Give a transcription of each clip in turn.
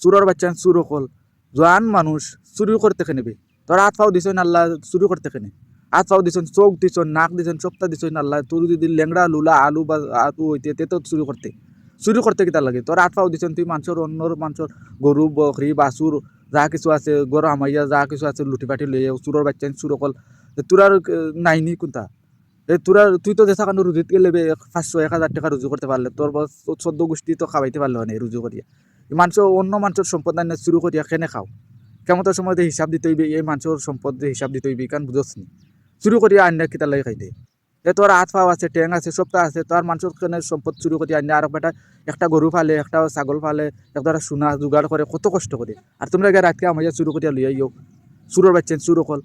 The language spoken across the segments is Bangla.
চুরর বাচ্চা চুর হল জোয়ান মানুষ চুরি করতে নেবে তোর হাত পাও দিছেন আল্লাহ চুরি করতে কেনে হাত পাও দিছেন চোখ দিছেন নাক দিছেন সপ্তাহ দিছেন আল্লাহ তোর যদি ল্যাংড়া লুলা আলু বা আলু হইতে তে তো চুরি করতে কিতা লাগে তোর হাত পাও দিছেন তুই মানুষের অন্যর মানুষের গরু বকরি বাছুর যা কিছু আছে গরু আমাইয়া যা কিছু আছে লুটি পাটি লইয়া চুরর বাচ্চা চুর অকল তোরার নাইনি কোনটা তোরা তুই তো দেখা কারণ রুজিত গেলে 500-1000 টাকা রুজু করতে পারলে তোর 14 গোষ্ঠী তো খাওয়াইতে পারলো না রুজু করিয়া মানুষ অন্য মানুষের সম্পদ আনে চুরি করিয়া কেনে খাও কেমতের সময় হিসাব দিতে হইবে এই মানুষের সম্পদ হিসাব দিতে হইবে কারণ বুঝছ নি চুরি করিয়া আন্যা কিতা লাগে খাইতে তোর হাত পাও আছে ট্যাং আছে সবটা আছে তোর মানুষের কেনে সম্পদ চুরি করিয়া আন্যা আর একটা গরু ফালে একটা ছাগল ফালে একটা সোনা জোগাড় করে কত কষ্ট করে আর তোমরা রাতকে আমার চুরি করিয়া লইয়া ইও চুরোর বাচ্চেন চুর অকল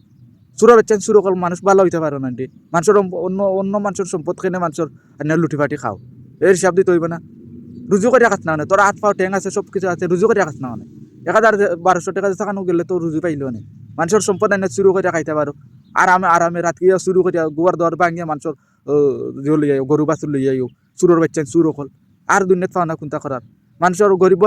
চুরোর বাচ্চেন চুর অকল মানুষ ভালো হইতে পারো না মানুষের অন্য অন্য মানুষের সম্পদ কেনে মানুষের আন্যা লুটি ফাটি খাও এর হিসাব দিতে হইবে না রুজু করিয়া খাস না মানে তোর হাত পাও ট্যাং আছে সব কিছু আছে রুজু করিয়া খাস না মানে 1000-1200 টাকা থাকানো গেলে তো রুজু পাইল না মানুষের সম্পদ এনে চুরি করিয়া খাইতে পারো আরামে রাত গিয়া চুরি করিয়া গোয়ার দর ভাঙিয়া মানুষের লইয়াও গরু বাছুর লইয়াও চুরোর বাচ্চা চুর অকল আর দুনিয়াত পাও না কোনটা করার মানুষের গরিব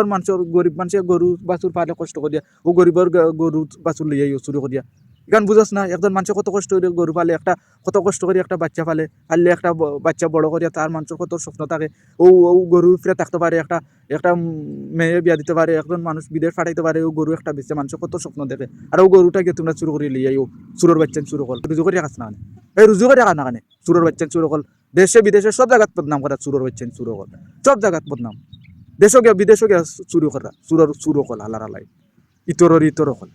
মানুষের গরু বাছুর পালে কষ্ট করিয়া ও গরিবর গরু বাছুর লইয়াও চুরি করিয়া এখান বুঝাস না একজন মানুষের কত কষ্ট করে গরু পালে একটা কত কষ্ট করে একটা বাচ্চা পালে পারলে একটা বাচ্চা বড় করিয়া তার মানুষের কত স্বপ্ন থাকে ও গরু ফিরে থাকতে পারে একটা মেয়ে বিয়া দিতে পারে একজন মানুষ বিদেশ পাঠাইতে পারে ও গরু একটা বেঁচে মানুষের কত স্বপ্ন দেখে আর ও গরুটাকে তোমরা চুরি করে লিয়াইও চুরোর বাচ্চান চুর কল রুজু করে রাখাস না এই রুজু করে রাখা না কানে চুরোর বাচ্চান চুর কল দেশে বিদেশে সব জায়গাত বদনাম করা চুরোর বাচ্চান চুর কল সব জায়গাত বদনাম দেশও গিয়া বিদেশও গিয়া চুরি করা চুর কল আল্লাহ আল্লাহ ইতর কল